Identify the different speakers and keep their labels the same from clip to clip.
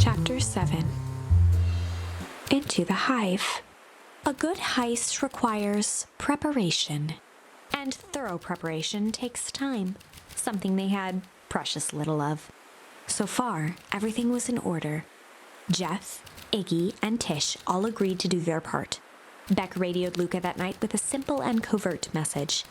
Speaker 1: Chapter 7. Into the Hive. A good heist requires preparation, and thorough preparation takes time, something they had precious little of. So far, everything was in order. Jeff, Iggy, and Tish all agreed to do their part. Beck radioed Luca that night with a simple and covert message.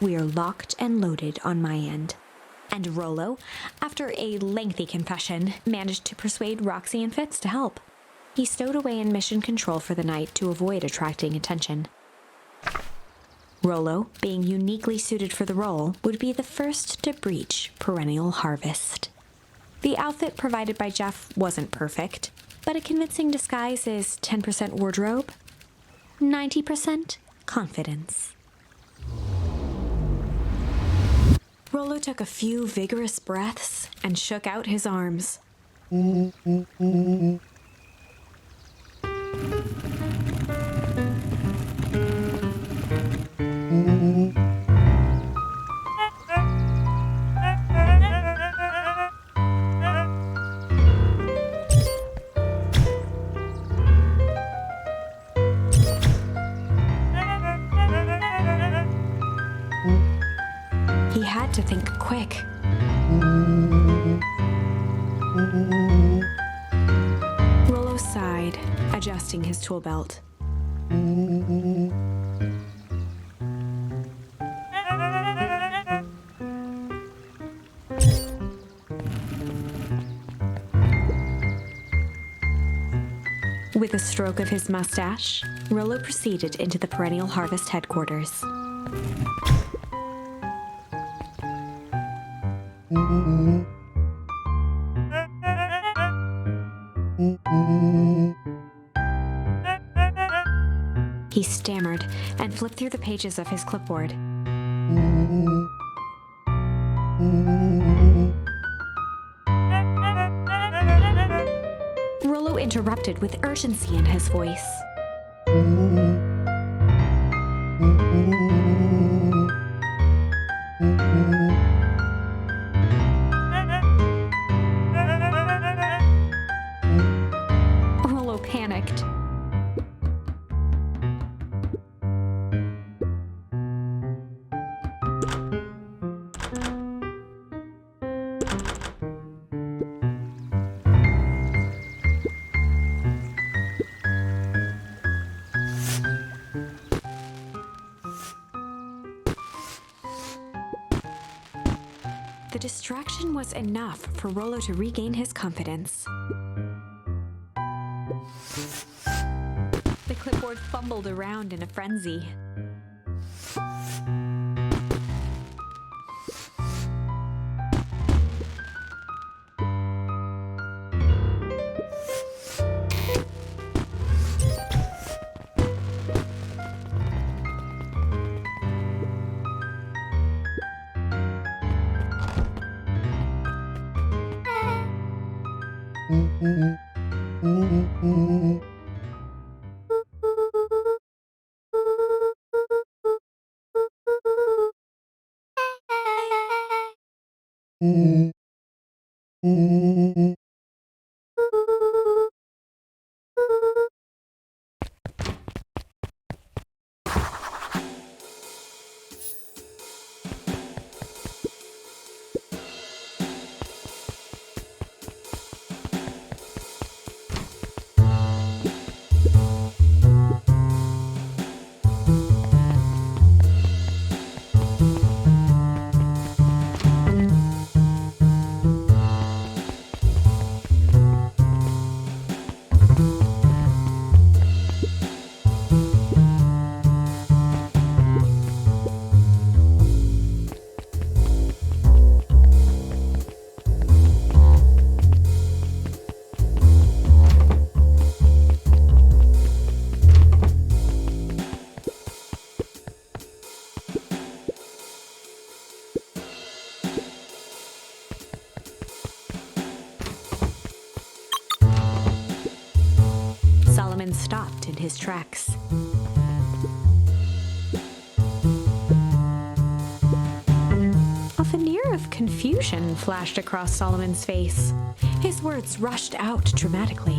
Speaker 1: "We're locked and loaded on my end." And Rollo, after a lengthy confession, managed to persuade Roxy and Fitz to help. He stowed away in mission control for the night to avoid attracting attention. Rollo, being uniquely suited for the role, would be the first to breach perennial harvest. The outfit provided by Jeff wasn't perfect, but a convincing disguise is 10% wardrobe, 90% confidence. Rollo took a few vigorous breaths and shook out his arms. He had to think quick. Rollo sighed, adjusting his tool belt. With a stroke of his mustache, Rollo proceeded into the Perennial Harvest headquarters. He stammered and flipped through the pages of his clipboard. Rollo interrupted with urgency in his voice. Rollo panicked. The distraction was enough for Rollo to regain his confidence. The clipboard fumbled around in a frenzy. Solomon stopped in his tracks. A veneer of Confusion flashed across Solomon's face. His words rushed out dramatically.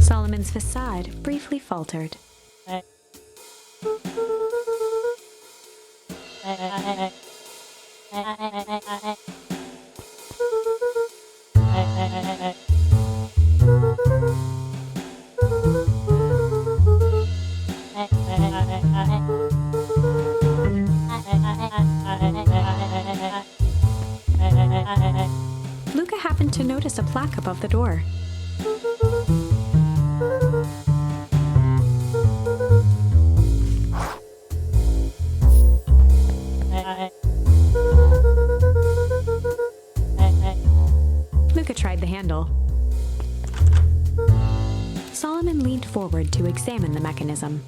Speaker 1: Solomon's facade briefly faltered. Luca happened to notice a plaque above the door. Luca tried the handle. Solomon leaned forward to examine the mechanism.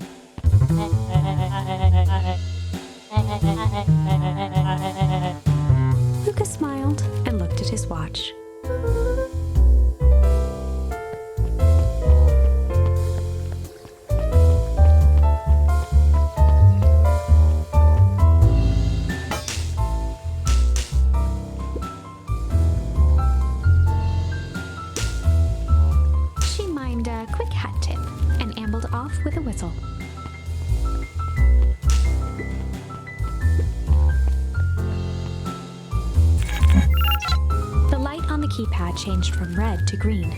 Speaker 1: Luca smiled and looked at his watch. She mimed a quick hat tip and ambled off with a whistle. The light on the keypad changed from red to green.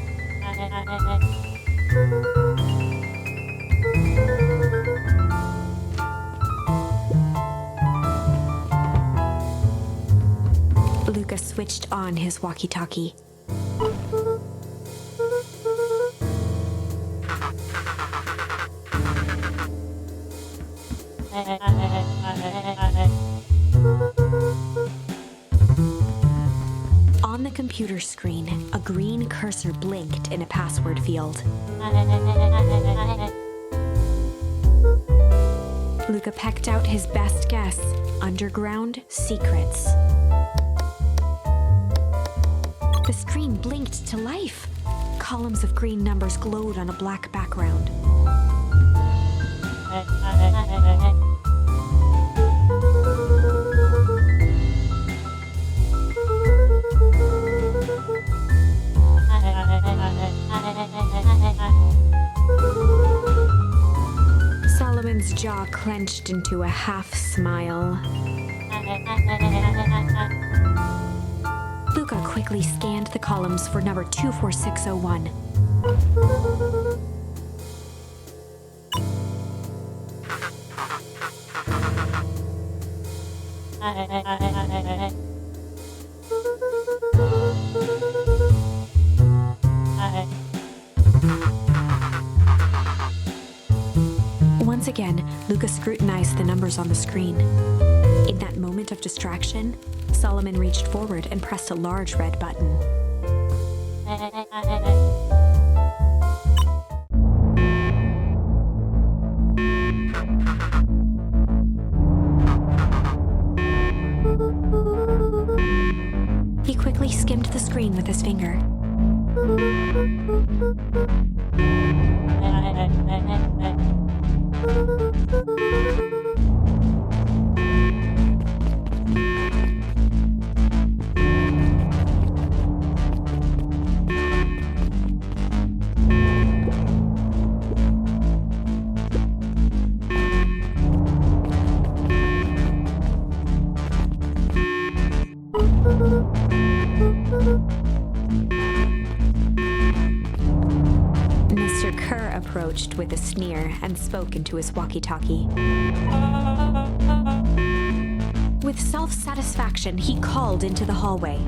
Speaker 1: Luca switched on his walkie-talkie. On the computer screen, a green cursor blinked in a password field. Luca pecked out his best guess: underground secrets. The screen blinked to life. Columns of green numbers glowed on a black background. Solomon's jaw clenched into a half smile. Luca quickly scanned the columns for number 24601. Once again, Luca scrutinized the numbers on the screen. In that moment of distraction, Solomon reached forward and pressed a large red button. He quickly skimmed the screen with his finger. Mr. Kerr approached with a sneer and spoke into his walkie-talkie. With self-satisfaction, he called into the hallway.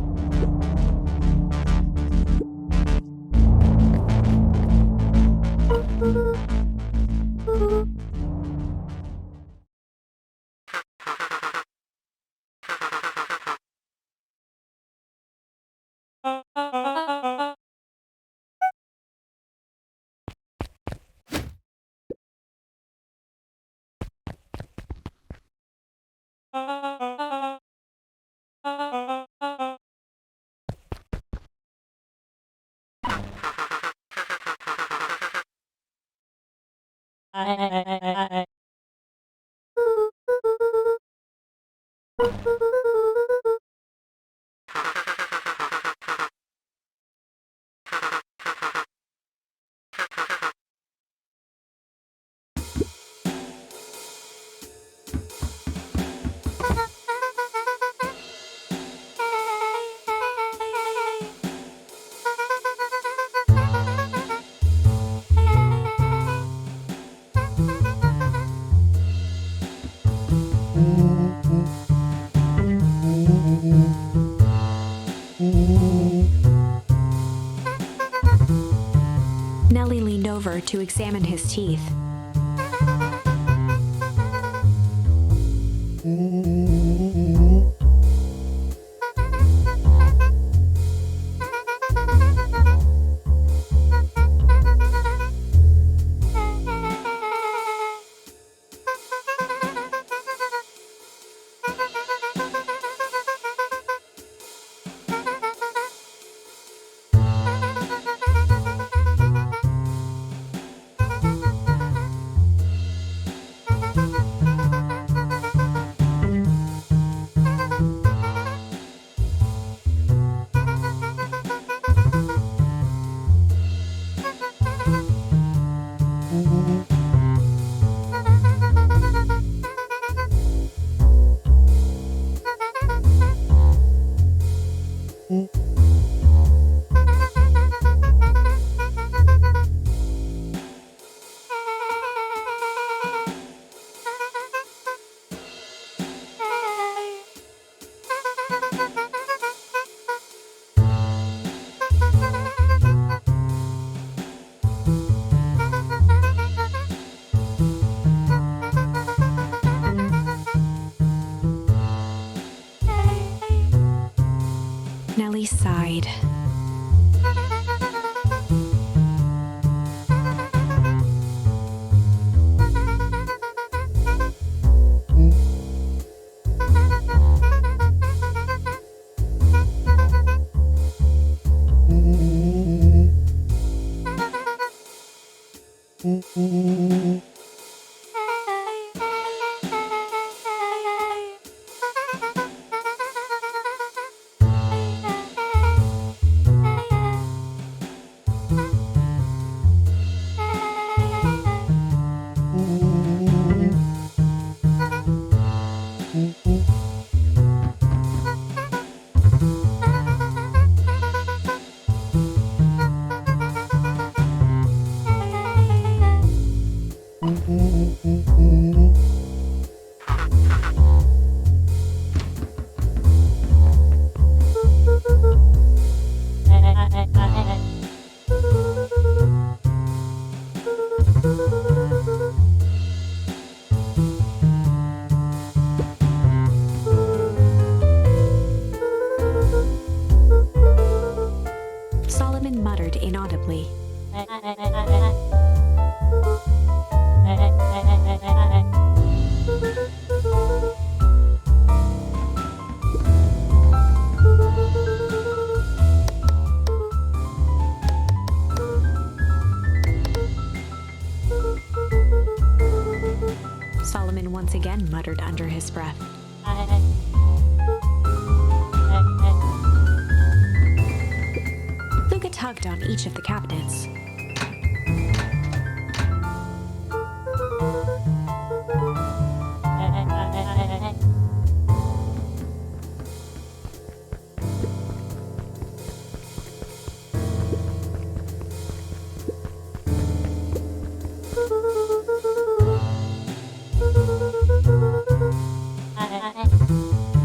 Speaker 1: Nellie leaned over to examine his teeth. Nellie sighed. Solomon muttered inaudibly. Solomon once again muttered under his breath. Luca tugged on each of the cabinets.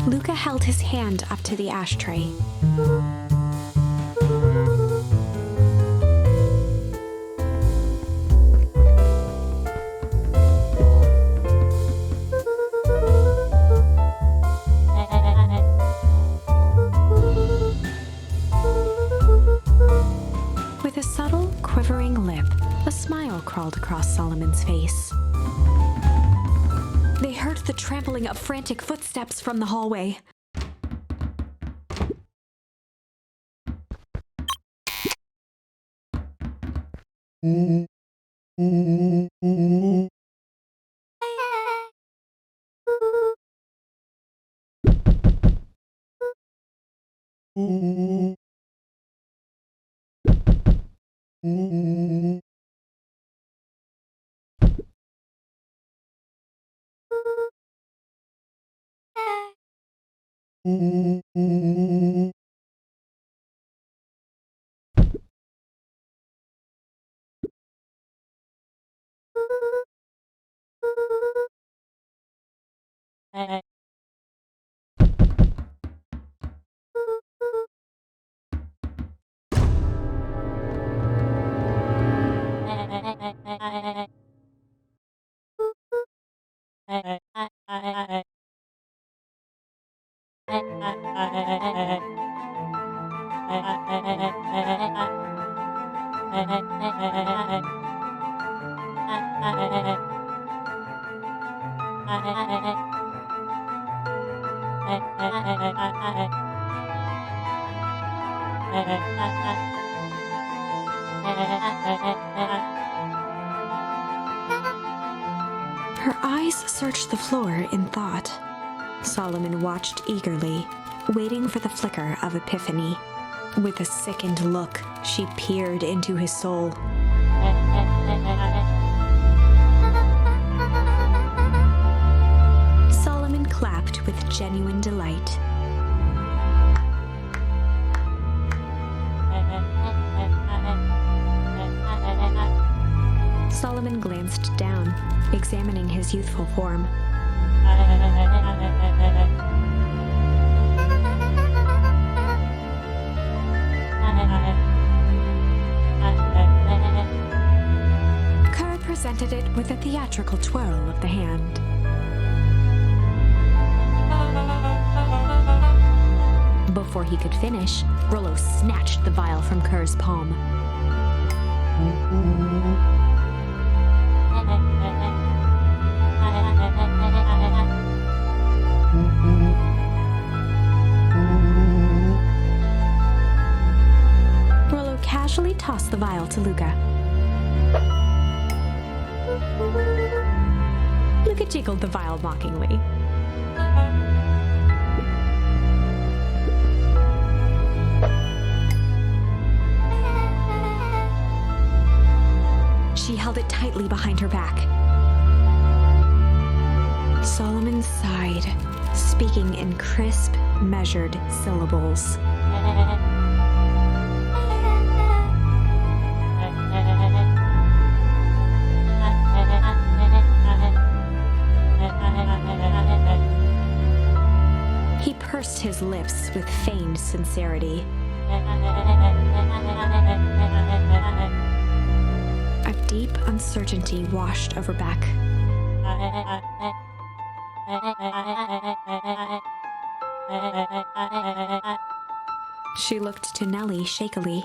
Speaker 1: Luca held his hand up to the ashtray. With a subtle, quivering lip, a smile crawled across Solomon's face. They heard the trampling of frantic footsteps from the hallway. Her eyes searched the floor in thought. Solomon watched eagerly, waiting for the flicker of epiphany. With a sickened look, she peered into his soul. Solomon clapped with genuine delight. Solomon glanced down, examining his youthful form. Kerr presented it with a theatrical twirl of the hand. Before he could finish, Rollo snatched the vial from Kerr's palm. Rollo casually tossed the vial to Luca. Luca jiggled the vial mockingly. She held it tightly behind her back. Solomon sighed, speaking in crisp, measured syllables. He pursed his lips with feigned sincerity. A deep uncertainty washed over Beck. She looked to Nellie shakily.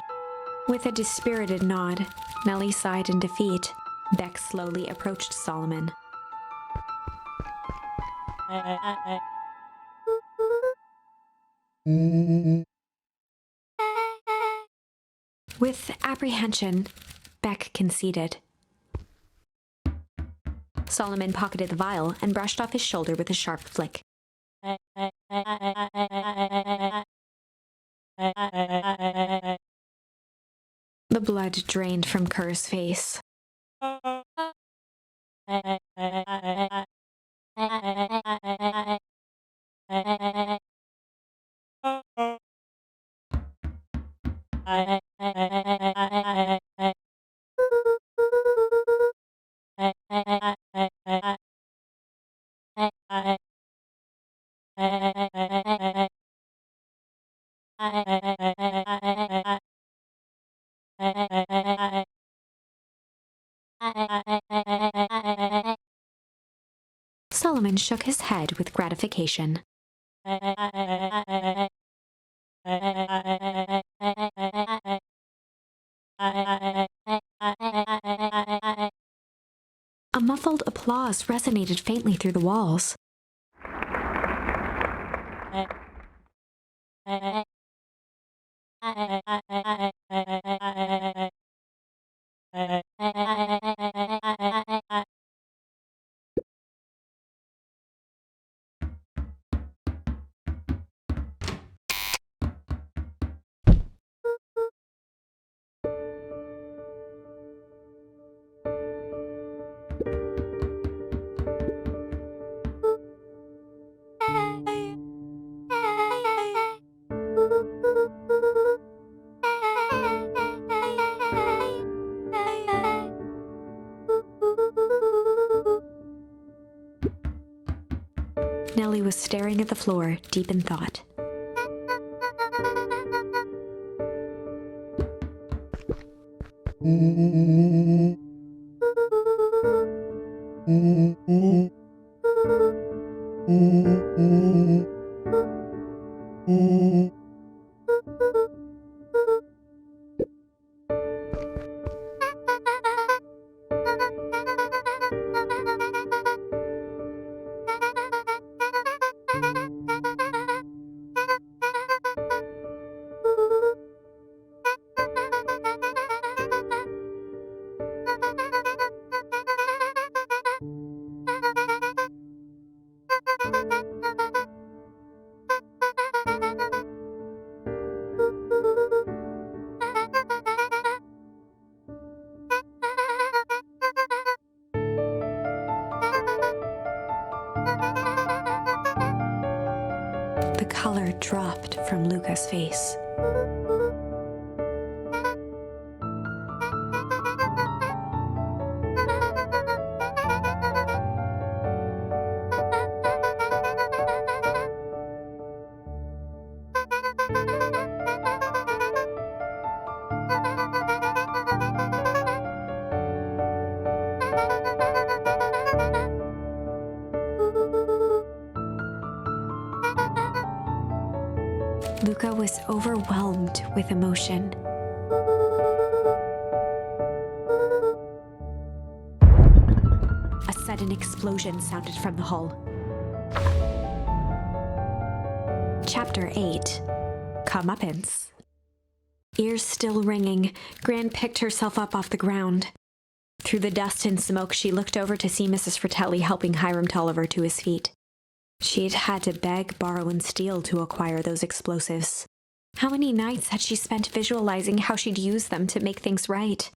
Speaker 1: With a dispirited nod, Nellie sighed in defeat. Beck slowly approached Solomon. With apprehension, Beck conceded. Solomon pocketed the vial and brushed off his shoulder with a sharp flick. The blood drained from Kerr's face. Solomon shook his head with gratification. A muffled applause resonated faintly through the walls. staring at the floor, deep in thought. The color dropped from Luca's face. Luca was overwhelmed with emotion. A sudden explosion sounded from the hull. Chapter 8. Comeuppance. Ears still ringing, Gran picked herself up off the ground. Through the dust and smoke, she looked over to see Mrs. Fratelli helping Hiram Tolliver to his feet. She'd had to beg, borrow, and steal to acquire those explosives. How many nights had she spent visualizing how she'd use them to make things right?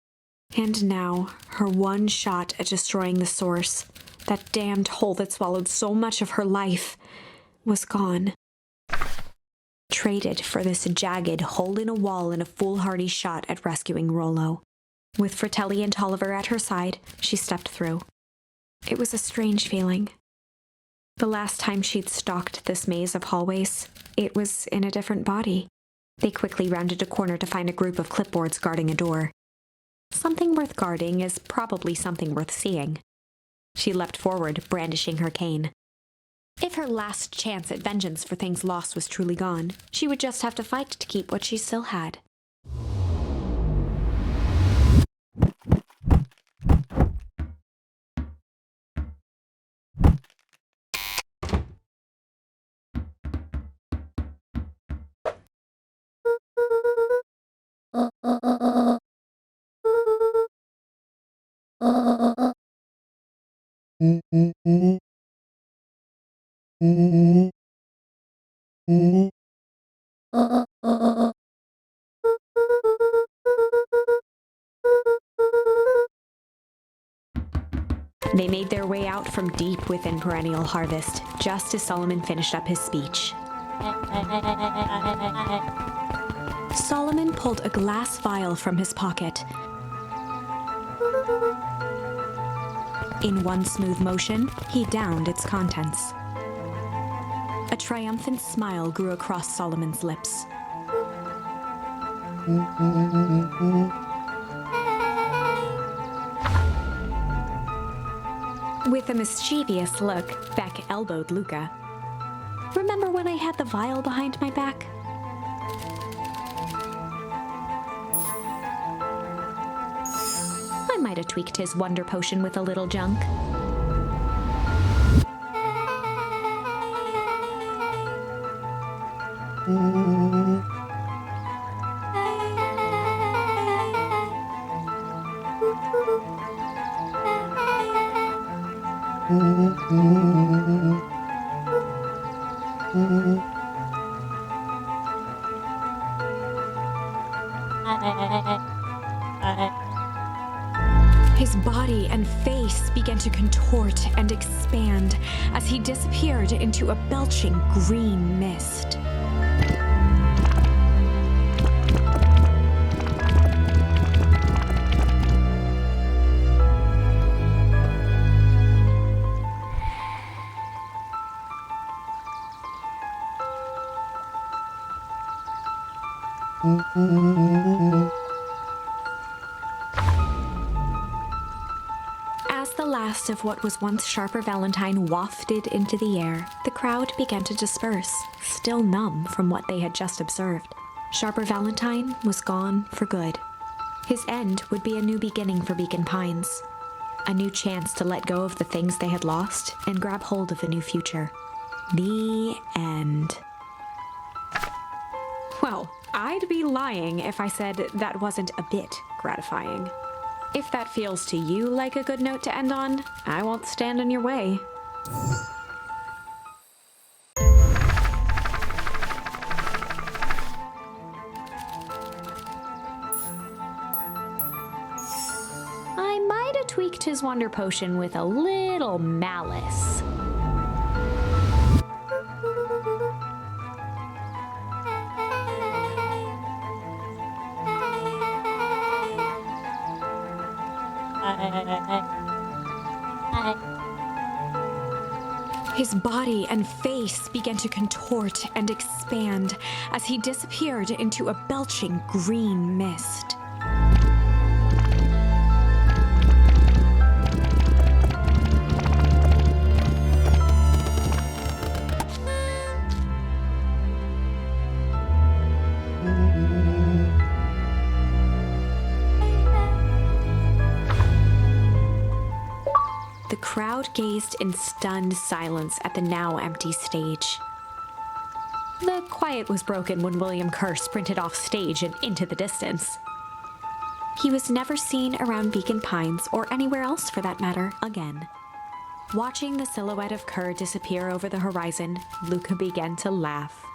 Speaker 1: And now, her one shot at destroying the source, that damned hole that swallowed so much of her life, was gone. Traded for this jagged hole in a wall and a foolhardy shot at rescuing Rollo. With Fratelli and Tolliver at her side, she stepped through. It was a strange feeling. The last time she'd stalked this maze of hallways, it was in a different body. They quickly rounded a corner to find a group of clipboards guarding a door. Something worth guarding is probably something worth seeing. She leapt forward, brandishing her cane. If her last chance at vengeance for things lost was truly gone, she would just have to fight to keep what she still had. They made their way out from deep within Perennial Harvest, just as Solomon finished up his speech. Solomon pulled a glass vial from his pocket. In one smooth motion, he downed its contents. A triumphant smile grew across Solomon's lips. With a mischievous look, Beck elbowed Luca. "Remember when I had the vial behind my back?" I might have tweaked his wonder potion with a little junk. His body and face began to contort and expand as he disappeared into a belching green mist. As the last of what was once Sharper Valentine wafted into the air, the crowd began to disperse, still numb from what they had just observed. Sharper Valentine was gone for good. His end would be a new beginning for Beacon Pines. A new chance to let go of the things they had lost and grab hold of a new future. The end. Well, I'd be lying if I said that wasn't a bit gratifying. If that feels to you like a good note to end on, I won't stand in your way. I might have tweaked his wonder potion with a little malice. His body and face began to contort and expand as he disappeared into a belching green mist. The crowd gazed in stunned silence at the now empty stage. The quiet was broken when William Kerr sprinted off stage and into the distance. He was never seen around Beacon Pines, or anywhere else for that matter, again. Watching the silhouette of Kerr disappear over the horizon, Luca began to laugh.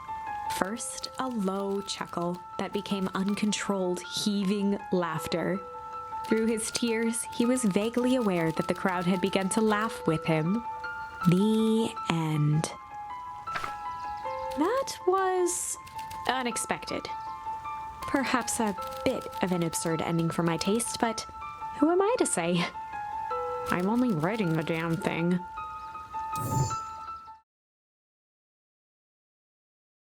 Speaker 1: First, a low chuckle that became uncontrolled, heaving laughter. Through his tears, he was vaguely aware that the crowd had begun to laugh with him. The end. That was unexpected. Perhaps a bit of an absurd ending for my taste, but who am I to say? I'm only writing the damn thing.